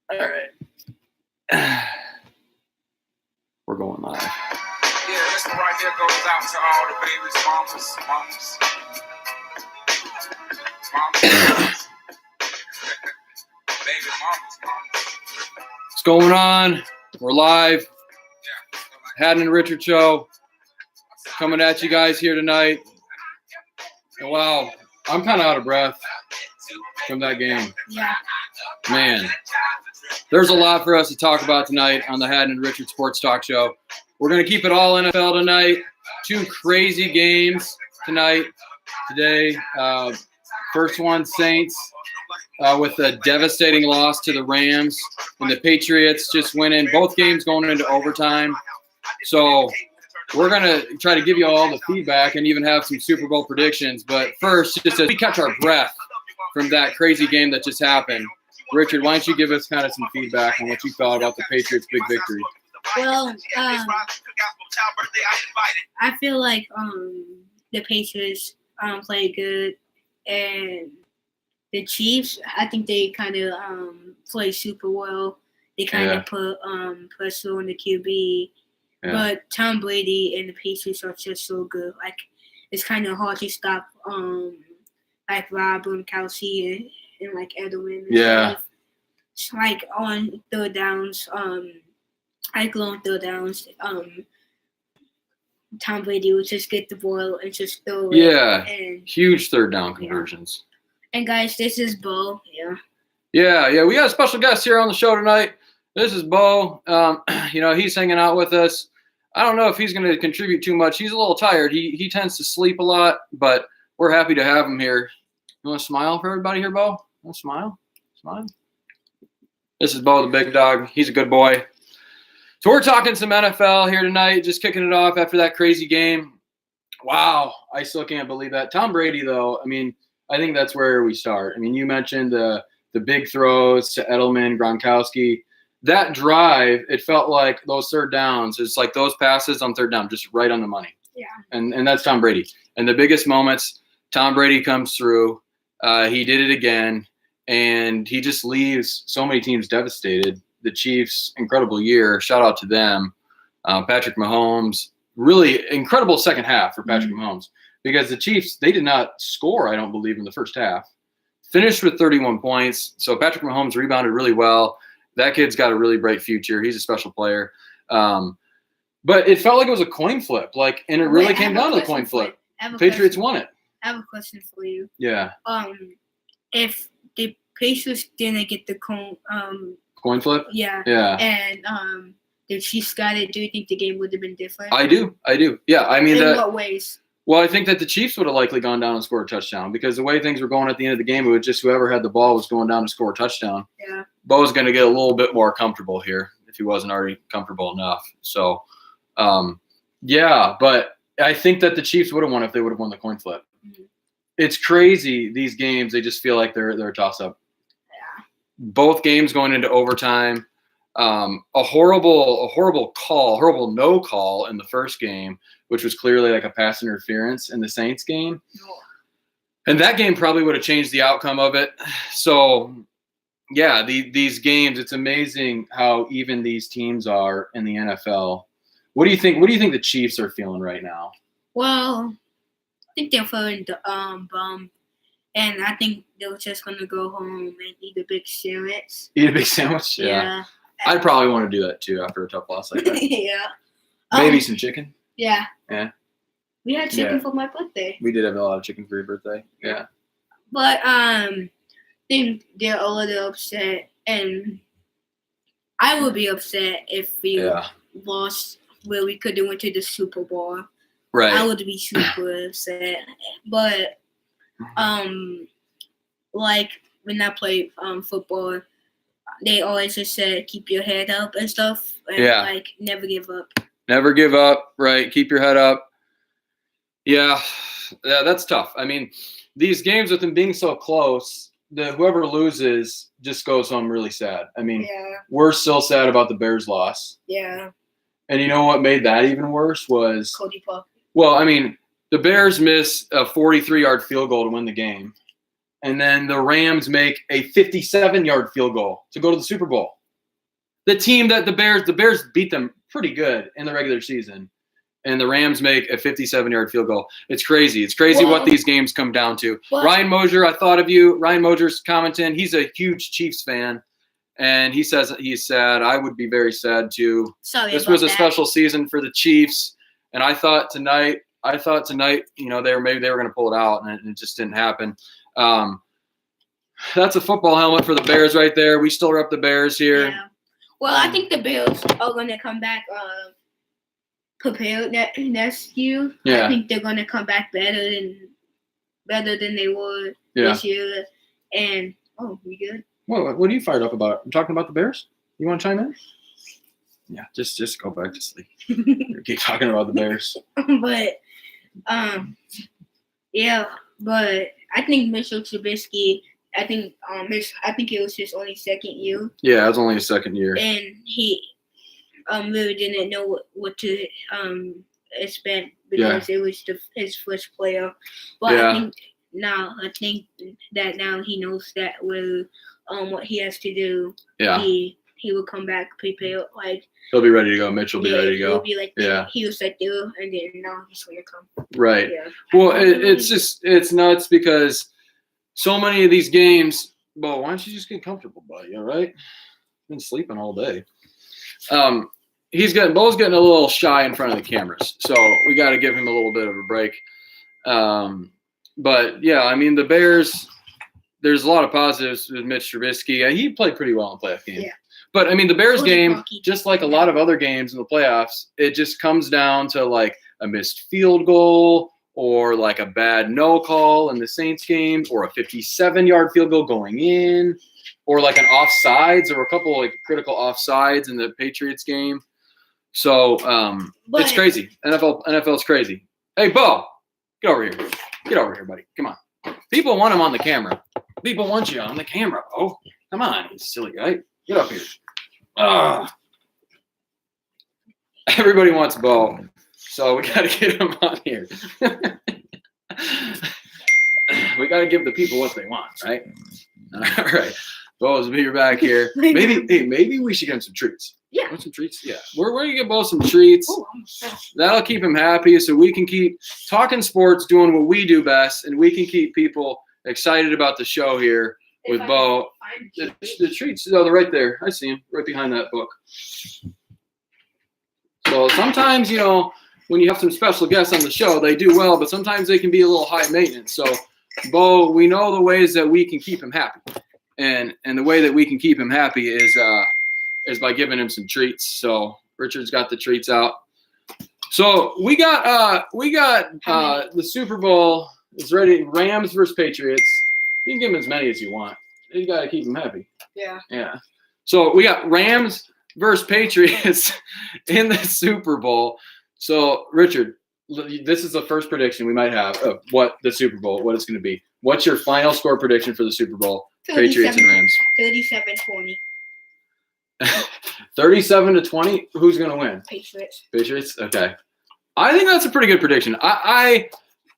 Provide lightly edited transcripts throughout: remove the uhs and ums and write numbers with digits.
All right. We're going live. Yeah, this one right here goes out to all the babies, mamas. Baby mamas. What's going on? We're live. Haddon and Richard show coming at you guys here tonight. And wow, I'm kind of out of breath from that game. Yeah. Man, there's a lot for us to talk about tonight on the Haddon and Richard Sports Talk Show. We're going to keep it all NFL tonight. Two crazy games today. First one, Saints with a devastating loss to the Rams, and the Patriots just went in both games going into overtime. So we're going to try to give you all the feedback and even have some Super Bowl predictions. But first, just as we catch our breath from that crazy game that just happened, Richard, why don't you give us kind of some feedback on what you thought about the Patriots' big victory? Well, I feel like the Patriots played good, and the Chiefs, I think they kind of played super well. They kind of put pressure on the QB. Yeah. But Tom Brady and the Patriots are just so good. Like, it's kind of hard to stop like Rob and Kelsey and like Edelman. Yeah. It's like on third downs, like long third downs, Tom Brady would just get the ball and just throw it. Yeah. And huge third down conversions. Yeah. And guys, this is Bo. Yeah. We got a special guest here on the show tonight. This is Bo. He's hanging out with us. I don't know if he's going to contribute too much. He's a little tired. He tends to sleep a lot, but we're happy to have him here. You want to smile for everybody here, Bo? Want to smile? Smile. This is Bo, the big dog. He's a good boy. So we're talking some NFL here tonight, just kicking it off after that crazy game. Wow, I still can't believe that. Tom Brady, though, I think that's where we start. You mentioned the big throws to Edelman, Gronkowski. That drive, it felt like those third downs. It's like those passes on third down, just right on the money. Yeah. And that's Tom Brady. And the biggest moments, Tom Brady comes through. He did it again, and he just leaves so many teams devastated. The Chiefs, incredible year. Shout out to them. Patrick Mahomes, really incredible second half for Patrick Mahomes, because the Chiefs, they did not score, I don't believe, in the first half. Finished with 31 points. So Patrick Mahomes rebounded really well. That kid's got a really bright future. He's a special player. But it felt like it was a coin flip, and it really came down to the coin flip. Patriots won it. I have a question for you. Yeah. If the Patriots didn't get the coin flip? Yeah. And the Chiefs got it, do you think the game would have been different? I do. Yeah, In what ways? Well, I think that the Chiefs would have likely gone down and scored a touchdown, because the way things were going at the end of the game, it was just whoever had the ball was going down to score a touchdown. Yeah. Bo's going to get a little bit more comfortable here if he wasn't already comfortable enough. So, but I think that the Chiefs would have won if they would have won the coin flip. Mm-hmm. It's crazy, these games. They just feel like they're a toss-up. Yeah. Both games going into overtime. A horrible no call in the first game, which was clearly like a pass interference in the Saints game. And that game probably would have changed the outcome of it. So, yeah, these games, it's amazing how even these teams are in the NFL. What do you think the Chiefs are feeling right now? Well, I think they're feeling bummed. And I think they're just going to go home and eat a big sandwich. Eat a big sandwich? Yeah. I'd probably want to do that, too, after a tough loss like that. Yeah. Maybe some chicken? Yeah. Yeah. We had chicken for my birthday. We did have a lot of chicken for your birthday. Yeah. But I think they're a little upset. And I would be upset if we lost where we could have went to the Super Bowl. Right. I would be super upset. But like when I play football, they always just said keep your head up and stuff. And like never give up. Never give up, right? Keep your head up. Yeah, that's tough. These games with them being so close, whoever loses just goes home really sad. We're still sad about the Bears' loss. Yeah. And you know what made that even worse was Cody Puck. Well, the Bears missed a 43-yard field goal to win the game. and then the Rams make a 57-yard field goal to go to the Super Bowl. The team that the Bears beat them pretty good in the regular season, and the Rams make a 57-yard field goal. It's crazy. It's crazy what these games come down to. Ryan Mosier, I thought of you. Ryan Mosier's commenting. He's a huge Chiefs fan, and he says he's sad. I would be very sad too. This was a special season for the Chiefs, and I thought tonight, you know, they were going to pull it out, and it just didn't happen. That's a football helmet for the Bears right there. We still rep the Bears here. Yeah. Well, I think the Bills are going to come back prepared next year. Yeah. I think they're going to come back better than they were this year. And we good? What are you fired up about? I'm talking about the Bears. You want to chime in? Yeah, just go back to sleep. Keep talking about the Bears. But but I think Mitchell Trubisky. I think it was his only second year. Yeah, it was only his second year. And he really didn't know what to expect because it was his first player. But I think that now he knows that with what he has to do, he will come back prepared. Like he'll be ready to go. Mitch will be ready to go. He'll be like he was like there, and then now he's going to come. Right. Yeah. Well, it's nuts because so many of these games. Bo, why don't you just get comfortable, buddy? All right. Been sleeping all day. Bo's getting a little shy in front of the cameras, so we got to give him a little bit of a break. But yeah, I mean the Bears. There's a lot of positives with Mitch Trubisky. He played pretty well in the playoff game. Yeah. But I mean the Bears game, just like a lot of other games in the playoffs, it just comes down to like a missed field goal or like a bad no call in the Saints game, or a 57-yard field goal going in, or like an offsides, or a couple like critical offsides in the Patriots game. So it's crazy. NFL's crazy. Hey, Bo, get over here. Get over here, buddy. Come on. People want him on the camera. People want you on the camera, Bo. Come on, you silly guy. Get up here. Everybody wants Bo. So we got to get him on here. We got to give the people what they want, right? All right. Bo's be back here. Maybe we should give him some treats. Yeah. Want some treats? Yeah. We're going to give Bo some treats. That'll keep him happy so we can keep talking sports, doing what we do best, and we can keep people excited about the show here with Bo. The treats, they're right there. I see them right behind that book. So sometimes, you know, when you have some special guests on the show, they do well, but sometimes they can be a little high maintenance. So, Bo, we know the ways that we can keep him happy. And the way that we can keep him happy is by giving him some treats. So Richard's got the treats out. So we got the Super Bowl is ready. Rams versus Patriots. You can give him as many as you want. You got to keep him happy. Yeah. Yeah. So we got Rams versus Patriots in the Super Bowl. So Richard, this is the first prediction we might have of what the Super Bowl, what it's going to be. What's your final score prediction for the Super Bowl? Patriots and Rams. 37-20. 37-20. Who's going to win? Patriots. Okay. I think that's a pretty good prediction. I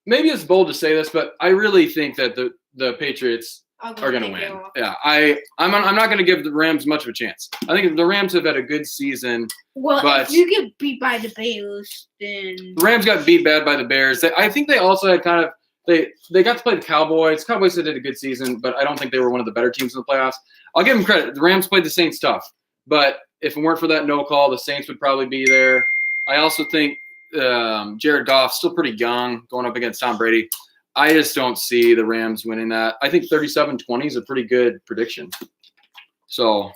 maybe it's bold to say this, but I really think that the Patriots are going to win. Yeah. I'm not going to give the Rams much of a chance. I think the Rams have had a good season. Well, but if you get beat by the Bears, then the Rams got beat bad by the Bears. I think they also had kind of they got to play the Cowboys. Cowboys did a good season, but I don't think they were one of the better teams in the playoffs. I'll give them credit. The Rams played the Saints tough, but if it weren't for that no call, the Saints would probably be there. I also think Jared Goff's still pretty young, going up against Tom Brady. I just don't see the Rams winning that. I think 37-20 is a pretty good prediction. So,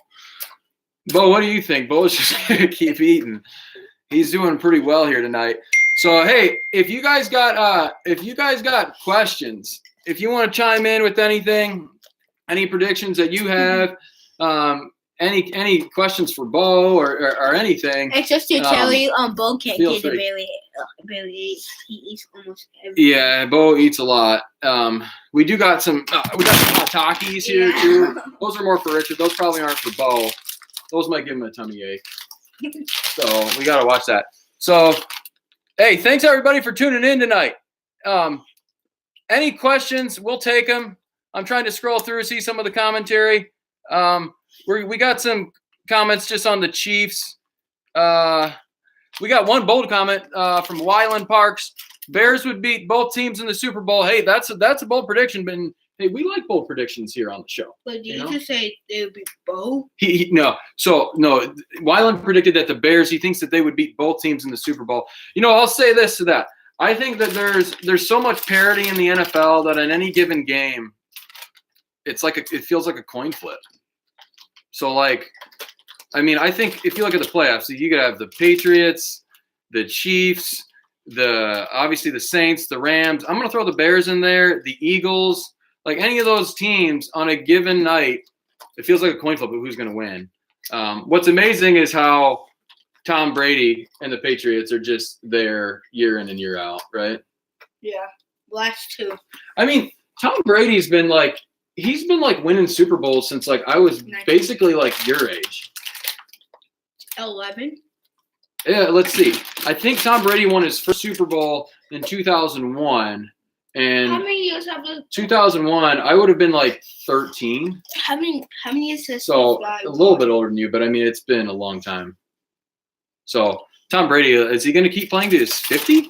Bo, what do you think? Bo's just going to keep eating. He's doing pretty well here tonight. So, hey, if you guys got questions, if you want to chime in with anything, any predictions that you have, any questions for Bo or anything. It's just to tell you, Bo can't get the Bailey eats. He eats almost everything. Yeah, Bo eats a lot. We got some hot Takis here too. Those are more for Richard. Those probably aren't for Bo. Those might give him a tummy ache. So we got to watch that. So, hey, thanks everybody for tuning in tonight. Any questions, we'll take them. I'm trying to scroll through, see some of the commentary. We got some comments just on the Chiefs. We got one bold comment from Wyland Parks. Bears would beat both teams in the Super Bowl. Hey, that's a bold prediction, but hey, we like bold predictions here on the show. But did you just say they would be both? No. So no, Wyland predicted that the Bears. He thinks that they would beat both teams in the Super Bowl. I'll say this to that. I think that there's so much parity in the NFL that in any given game, it feels like a coin flip. So I think if you look at the playoffs, you could have the Patriots, the Chiefs, obviously the Saints, the Rams. I'm going to throw the Bears in there, the Eagles. Like any of those teams on a given night, it feels like a coin flip of who's going to win. What's amazing is how Tom Brady and the Patriots are just there year in and year out, right? Yeah, last two. I mean, Tom Brady's been winning Super Bowls since I was basically your age. 11. Yeah, let's see. I think Tom Brady won his first Super Bowl in 2001. And how many years have you? 2001, I would have been 13. How many years has so a little bit older than you, but I mean it's been a long time. So Tom Brady, is he going to keep playing to his 50?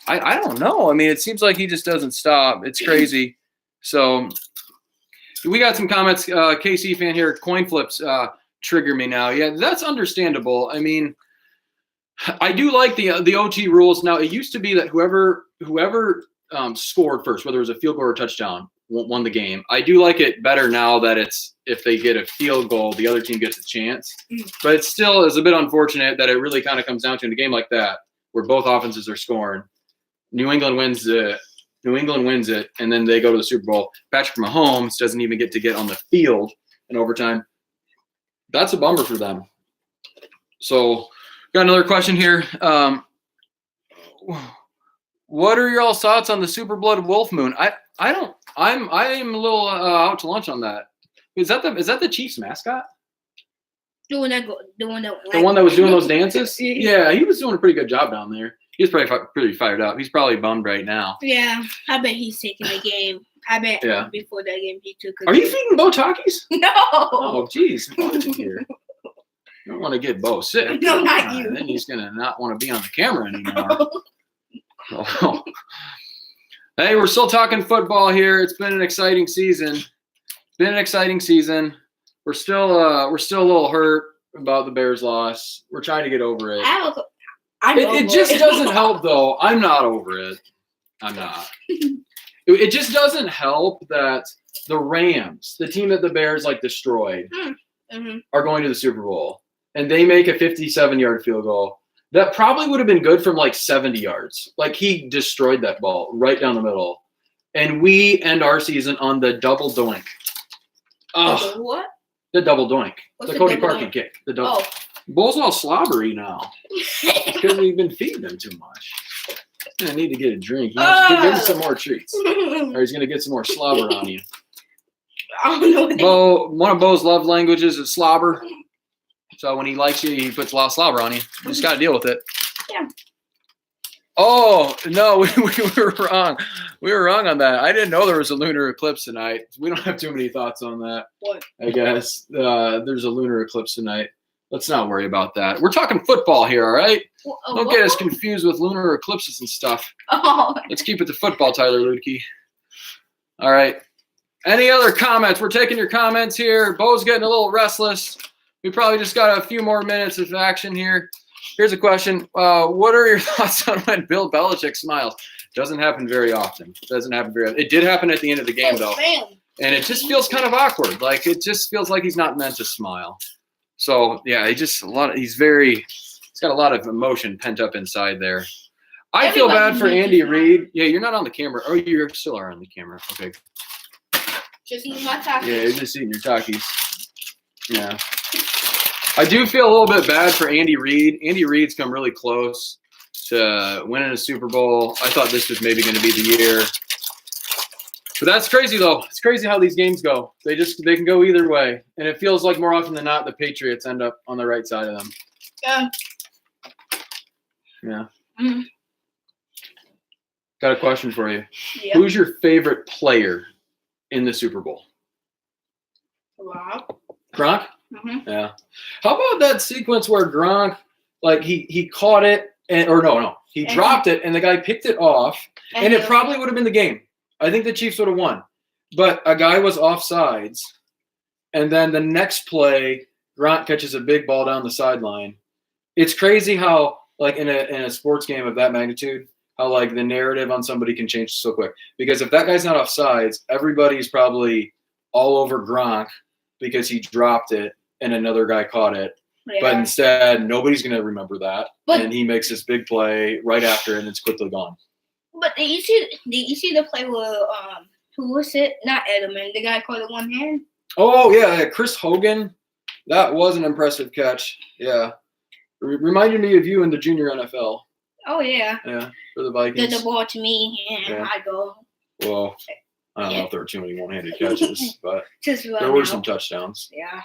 I don't know. I mean, it seems like he just doesn't stop. It's crazy. So we got some comments. KC fan here. Coin flips trigger me now. Yeah, that's understandable. I mean, I do like the OT rules. Now it used to be that whoever scored first, whether it was a field goal or a touchdown, won the game. I do like it better now that it's if they get a field goal, the other team gets a chance. But it still is a bit unfortunate that it really kind of comes down to in a game like that where both offenses are scoring. New England wins it, and then they go to the Super Bowl. Patrick Mahomes doesn't even get on the field in overtime. That's a bummer for them. So, got another question here. What are your all thoughts on the Super Blood Wolf Moon? I'm a little out to lunch on that. Is that the Chiefs mascot? The one that was doing those dances? Yeah, he was doing a pretty good job down there. He's probably pretty fired up. He's probably bummed right now. Yeah, I bet he's taking the game. I bet before that game he took. Are you feeding Bo Takis? No. Oh, geez, watching here. You don't want to get Bo sick. No, not you. Then he's gonna not want to be on the camera anymore. Oh. Hey, we're still talking football here. It's been an exciting season. We're still a little hurt about the Bears loss. We're trying to get over it. It just doesn't help, though. I'm not over it. I'm not. It just doesn't help that the Rams, the team that the Bears destroyed, are going to the Super Bowl, and they make a 57-yard field goal. That probably would have been good from 70 yards. He destroyed that ball right down the middle. And we end our season on the double doink. Oh, what? The double doink. What's the Cody double Parkey doink? kick. The double. Oh. Bull's all slobbery now. Because we've been feeding him too much. I need to get a drink. Give him some more treats. Or he's going to get some more slobber on you. I don't know. One of Bo's love languages is slobber. So when he likes you, he puts a lot of slobber on you. You just got to deal with it. Yeah. Oh, no, we were wrong. We were wrong on that. I didn't know there was a lunar eclipse tonight. We don't have too many thoughts on that. What? I guess. There's a lunar eclipse tonight. Let's not worry about that. We're talking football here, all right? Don't get us confused with lunar eclipses and stuff. Oh. Let's keep it to football, Tyler Ludke. All right. Any other comments? We're taking your comments here. Bo's getting a little restless. We probably just got a few more minutes of action here. Here's a question. What are your thoughts on when Bill Belichick smiles? Doesn't happen very often. It did happen at the end of the game, though. And it just feels kind of awkward. It just feels like he's not meant to smile. So, yeah, he's got a lot of emotion pent up inside there. I feel bad for Andy Reid. Yeah, you're not on the camera. Oh, you still are on the camera. Okay. Just eating my Takis. Yeah, you're just eating your Takis. Yeah. I do feel a little bit bad for Andy Reid. Andy Reid's come really close to winning a Super Bowl. I thought this was maybe going to be the year. But that's crazy, though. It's crazy how these games go. They can go either way. And it feels like more often than not, the Patriots end up on the right side of them. Yeah. Yeah. Mm-hmm. Got a question for you. Yeah. Who's your favorite player in the Super Bowl? Wow. Gronk? Mm-hmm. Yeah. How about that sequence where Gronk, like he caught it he dropped it and the guy picked it off and it probably would have been the game. I think the Chiefs would have won, but a guy was offsides, and then the next play, Gronk catches a big ball down the sideline. It's crazy how, like in a sports game of that magnitude, how like the narrative on somebody can change so quick. Because if that guy's not offsides, everybody's probably all over Gronk because he dropped it and another guy caught it. Yeah. But instead, nobody's going to remember that. And he makes this big play right after, and it's quickly gone. But did you see the play where who was it? Not Edelman. The guy caught it one hand. Oh yeah, Chris Hogan. That was an impressive catch. Yeah, reminded me of you in the junior NFL. Oh yeah. Yeah, for the Vikings. Did the ball to me, and I go. Well, I don't know if there were too many one-handed catches, but there were some touchdowns. Yeah.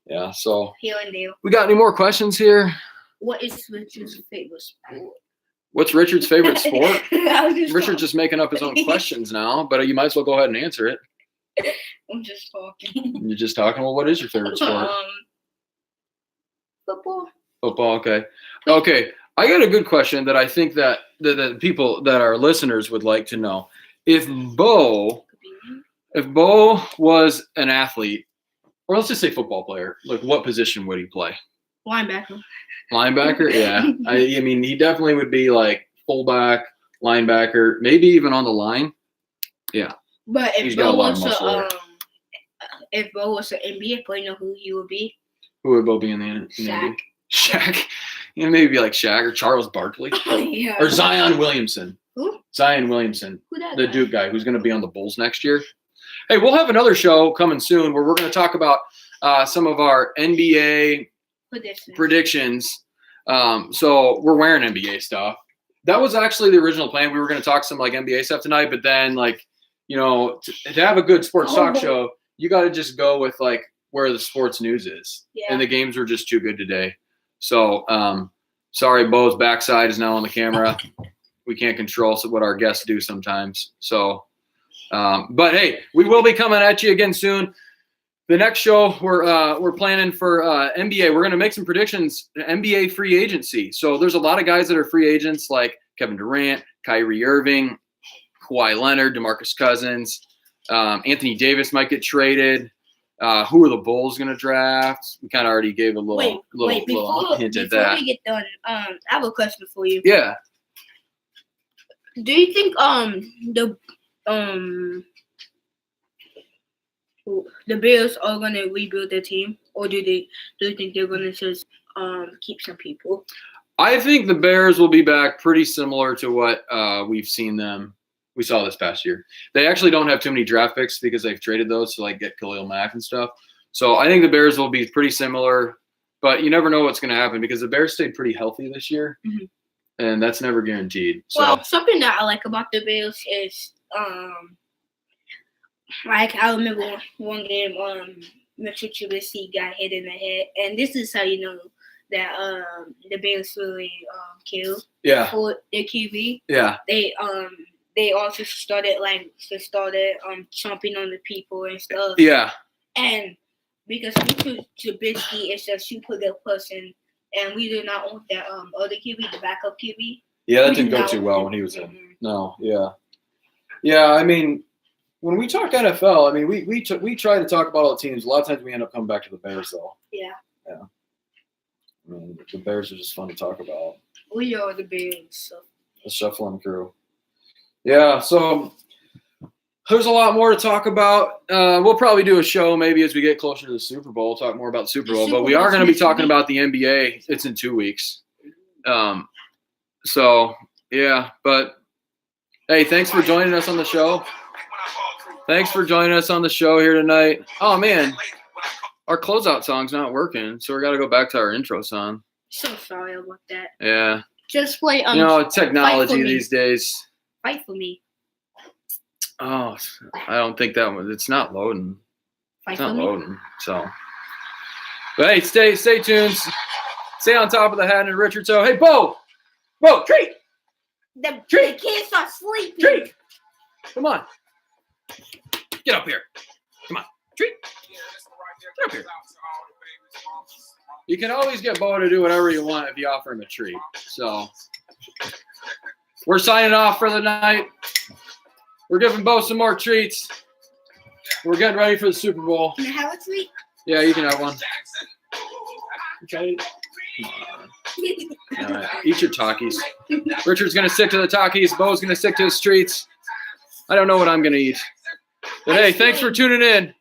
Yeah. So. Here and there. We got any more questions here? What is Richard's favorite sport? What's Richard's favorite sport? Richard's just making up his own questions now, but you might as well go ahead and answer it. I'm just talking. You're just talking? Well, what is your favorite sport? Football. Football, okay. Okay, I got a good question that I think that the people that are listeners would like to know. If Bo was an athlete, or let's just say football player, like what position would he play? Linebacker. Linebacker, yeah. I mean, he definitely would be like fullback, linebacker, maybe even on the line. Yeah. But if Bo was an NBA player, you know who he would be? Who would Bo be in the NBA? Shaq. You know, maybe be like Shaq or Charles Barkley. Yeah. Or Zion Williamson. Who? Zion Williamson. Who that the Duke guy who's going to be on the Bulls next year. Hey, we'll have another show coming soon where we're going to talk about some of our NBA predictions. So we're wearing NBA stuff. That was actually the original plan. We were going to talk some like NBA stuff tonight, but then like, you know, to have a good sports talk show, you got to just go with like where the sports news is. Yeah. And the games were just too good today. So sorry, Bo's backside is now on the camera. We can't control what our guests do sometimes. So, but hey, we will be coming at you again soon. The next show we're planning for NBA. We're going to make some predictions. NBA free agency. So there's a lot of guys that are free agents like Kevin Durant, Kyrie Irving, Kawhi Leonard, DeMarcus Cousins, Anthony Davis might get traded. Who are the Bulls going to draft? We kind of already gave a little hint at that. Before we get done, I have a question for you. Yeah. Do you think the Bears are going to rebuild their team, or do you think they're going to just keep some people? I think the Bears will be back pretty similar to what we saw this past year. They actually don't have too many draft picks because they've traded those to like get Khalil Mack and stuff. So I think the Bears will be pretty similar, but you never know what's going to happen because the Bears stayed pretty healthy this year, and that's never guaranteed. So. Well, something that I like about the Bears is like I remember one game Mitchell Trubisky got hit in the head, and this is how you know that the Bears really killed for their QB. Yeah. They also started chomping on the people and stuff. Yeah. And because Mitchell Trubisky is a super good person, and we do not want that other QB, the backup QB. Yeah, that didn't go too well when he was in. No, yeah. Yeah, I mean, when we talk NFL, I mean, we try to talk about all the teams. A lot of times we end up coming back to the Bears, though. Yeah. Yeah. I mean, the Bears are just fun to talk about. We are the Bears. So. The shuffling crew. Yeah, so there's a lot more to talk about. We'll probably do a show maybe as we get closer to the Super Bowl, talk more about the Super Bowl. But we are going to be talking about the NBA. It's in 2 weeks. So, yeah. But, hey, thanks for joining us on the show. Thanks for joining us on the show here tonight. Oh, man. Our closeout song's not working, so we got to go back to our intro song. So sorry about that. Yeah. Just play technology these days. Fight for me. Oh, I don't think that one. It's not loading. It's not loading. So, but hey, stay tuned. Stay on top of the Haddon and Richard. So, hey, Bo, treat. The kids are sleeping. Treat. Come on. Get up here. Come on. Treat. Get up here. You can always get Bo to do whatever you want if you offer him a treat. So we're signing off for the night. We're giving Bo some more treats. We're getting ready for the Super Bowl. Can I have a treat? Yeah, you can have one. Come on. All right, eat your Takis. Richard's going to stick to the Takis. Bo's going to stick to his treats. I don't know what I'm going to eat. But hey, thanks for tuning in.